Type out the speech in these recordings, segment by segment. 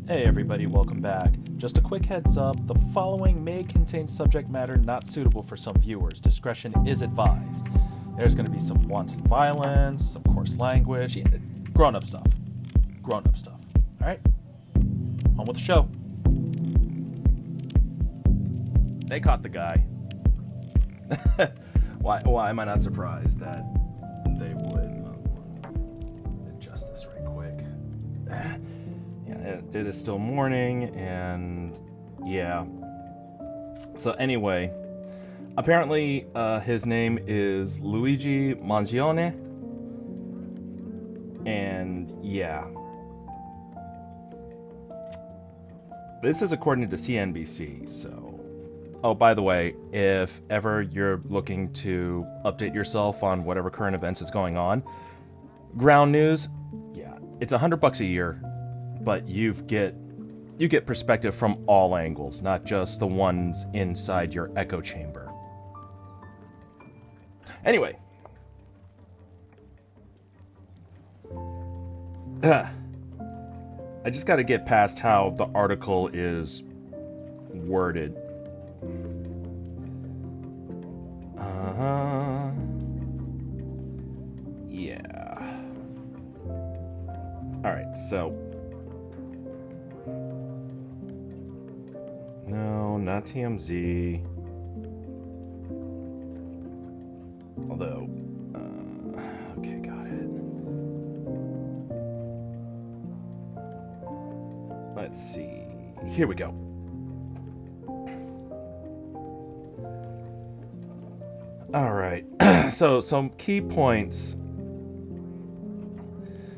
Hey everybody, welcome back. Just a quick heads up, the following may contain subject matter not suitable for some viewers. Discretion is advised. There's going to be some wanton violence, some coarse language, grown-up stuff. Grown-up stuff. Alright? On with the show. They caught the guy. Why am I not surprised that they would adjust this right quick? It is still morning, and yeah. So anyway, apparently his name is Luigi Mangione, and yeah. This is according to CNBC, so... Oh, by the way, if ever you're looking to update yourself on whatever current events is going on, ground news, yeah, it's $100 a year. But you get perspective from all angles, not just the ones inside your echo chamber. Anyway. I just got to get past how the article is worded. Yeah. Alright, so... No, not TMZ. Although, okay, got it. Let's see. Here we go. All right. So, some key points.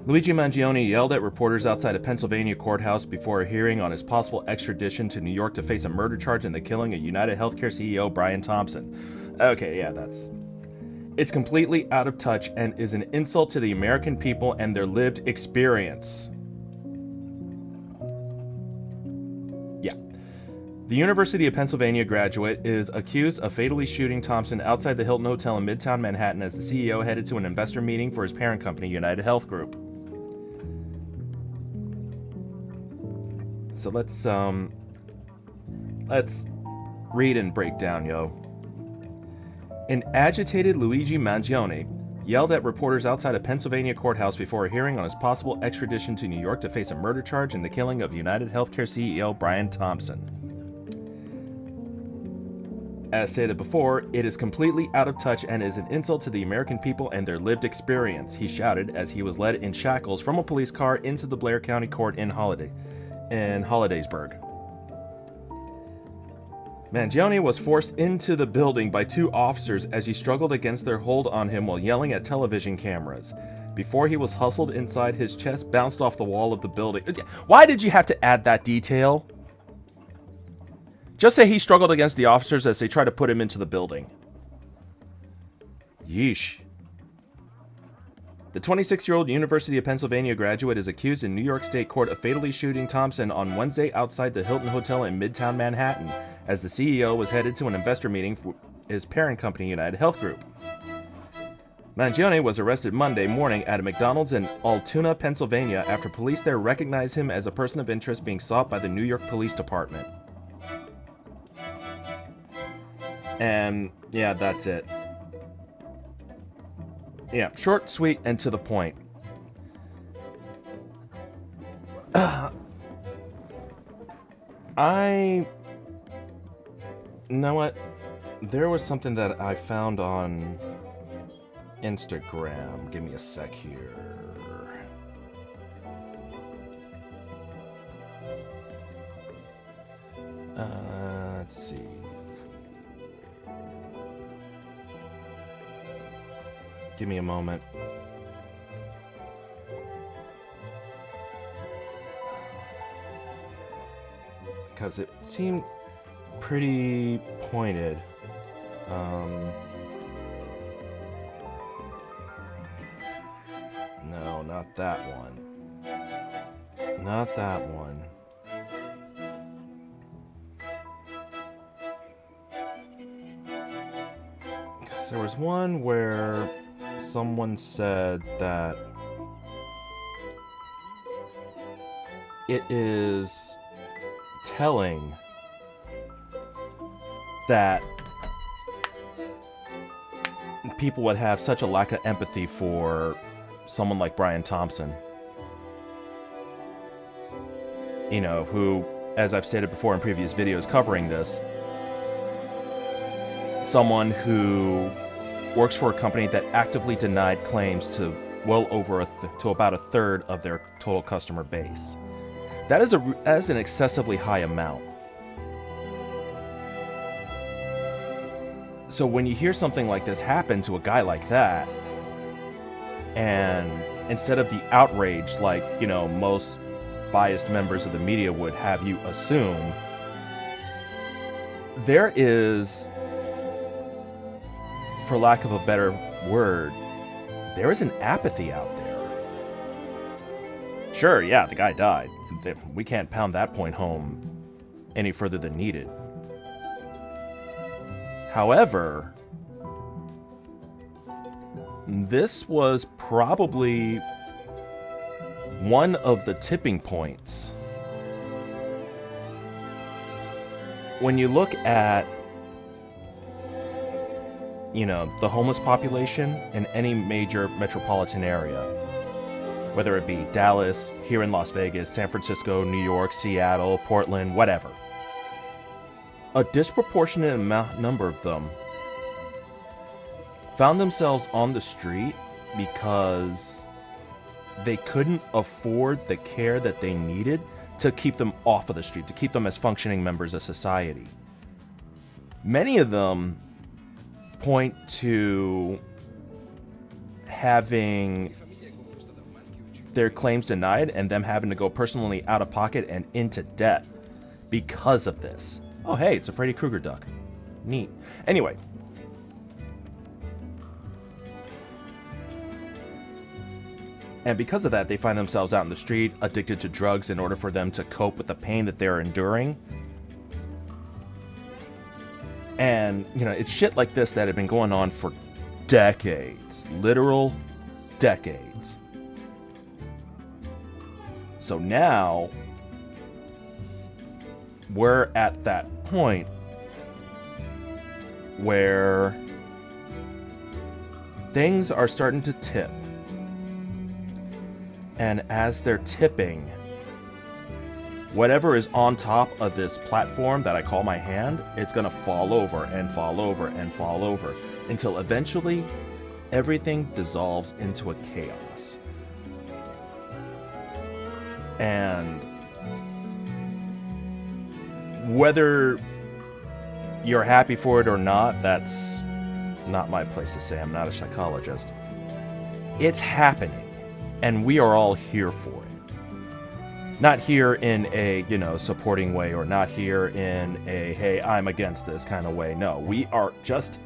Luigi Mangione yelled at reporters outside a Pennsylvania courthouse before a hearing on his possible extradition to New York to face a murder charge in the killing of United Healthcare CEO Brian Thompson. Okay, yeah, it's completely out of touch and is an insult to the American people and their lived experience. Yeah. The University of Pennsylvania graduate is accused of fatally shooting Thompson outside the Hilton Hotel in Midtown Manhattan as the CEO headed to an investor meeting for his parent company, United Health Group. So let's read and break down, yo. An agitated Luigi Mangione yelled at reporters outside a Pennsylvania courthouse before a hearing on his possible extradition to New York to face a murder charge in the killing of United Healthcare CEO Brian Thompson. As stated before, it is completely out of touch and is an insult to the American people and their lived experience, he shouted as he was led in shackles from a police car into the Blair County Court in Hollidaysburg. Mangione was forced into the building by two officers as he struggled against their hold on him while yelling at television cameras. Before he was hustled inside, his chest bounced off the wall of the building. Why did you have to add that detail? Just say he struggled against the officers as they tried to put him into the building. Yeesh. The 26-year-old University of Pennsylvania graduate is accused in New York State Court of fatally shooting Thompson on Wednesday outside the Hilton Hotel in Midtown Manhattan, as the CEO was headed to an investor meeting for his parent company, United Health Group. Mangione was arrested Monday morning at a McDonald's in Altoona, Pennsylvania, after police there recognized him as a person of interest being sought by the New York Police Department. And yeah, that's it. Yeah, short, sweet, and to the point. You know what? There was something that I found on Instagram. Give me a sec here. Let's see. Give me a moment. Because it seemed pretty pointed. No, not that one. Not that one. Because there was one where someone said that it is telling that people would have such a lack of empathy for someone like Brian Thompson. You know, who, as I've stated before in previous videos covering this, someone who works for a company that actively denied claims to well over to about a third of their total customer base. That is an excessively high amount. So when you hear something like this happen to a guy like that, and instead of the outrage like, you know, most biased members of the media would have you assume, there is, for lack of a better word, there is an apathy out there. Sure, yeah, the guy died. We can't pound that point home any further than needed. However, this was probably one of the tipping points. When you look at, you know, the homeless population in any major metropolitan area, whether it be Dallas, here in Las Vegas, San Francisco, New York, Seattle, Portland, whatever, a disproportionate number of them found themselves on the street because they couldn't afford the care that they needed to keep them off of the street, to keep them as functioning members of society. Many of them point to having their claims denied and them having to go personally out of pocket and into debt because of this. Oh, hey, it's a Freddy Krueger duck. Neat. Anyway. And because of that, they find themselves out in the street, addicted to drugs in order for them to cope with the pain that they're enduring. And, you know, it's shit like this that had been going on for decades. Literal decades. So now, we're at that point where things are starting to tip. And as they're tipping, whatever is on top of this platform that I call my hand, it's going to fall over and fall over and fall over until eventually everything dissolves into a chaos. And whether you're happy for it or not, that's not my place to say. I'm not a psychologist. It's happening. And we are all here for it. Not here in a, you know, supporting way, or not here in a, hey, I'm against this kind of way. No, we are just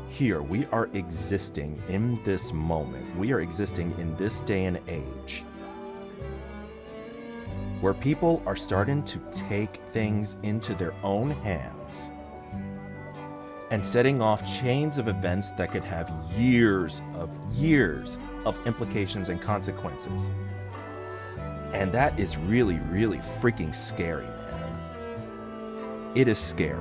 here. We are existing in this moment. We are existing in this day and age where people are starting to take things into their own hands and setting off chains of events that could have years of implications and consequences. And that is really, really freaking scary, man. It is scary.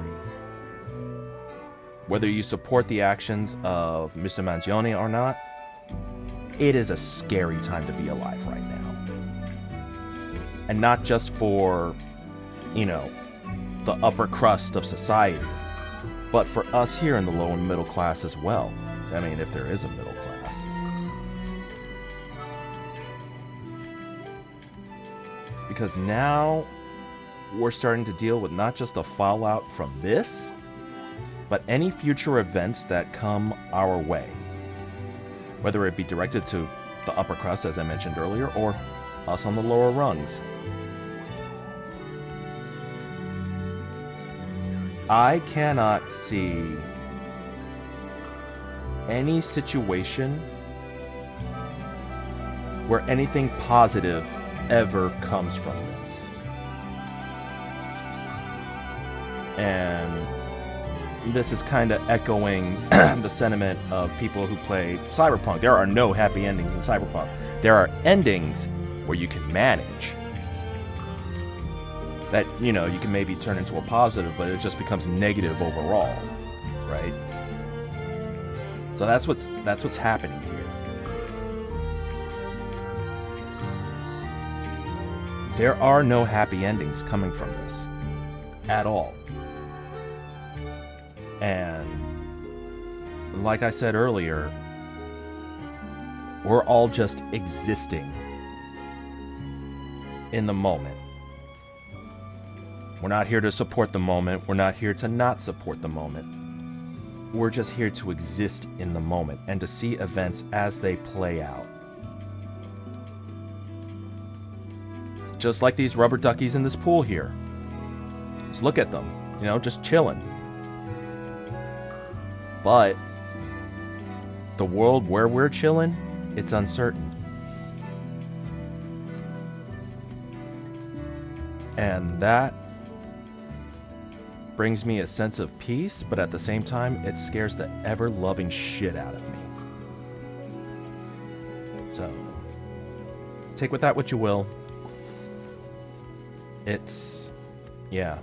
Whether you support the actions of Mr. Mangione or not, it is a scary time to be alive right now. And not just for, you know, the upper crust of society, but for us here in the low and middle class as well. I mean, if there is a middle class. Because now we're starting to deal with not just the fallout from this, but any future events that come our way. Whether it be directed to the upper crust, as I mentioned earlier, or us on the lower rungs. I cannot see any situation where anything positive ever comes from this. And this is kind of echoing the sentiment of people who play Cyberpunk. There are no happy endings in Cyberpunk. There are endings where you can manage. that, you know, you can maybe turn into a positive, but it just becomes negative overall, right? So that's what's happening here. There are no happy endings coming from this at all. And like I said earlier, we're all just existing in the moment. We're not here to support the moment. We're not here to not support the moment. We're just here to exist in the moment and to see events as they play out. Just like these rubber duckies in this pool here. Just look at them, you know, just chilling. But the world where we're chilling, it's uncertain. And that brings me a sense of peace, but at the same time, it scares the ever-loving shit out of me. So, take with that what you will. It's... yeah.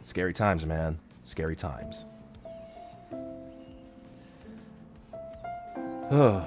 Scary times, man. Scary times. Ugh.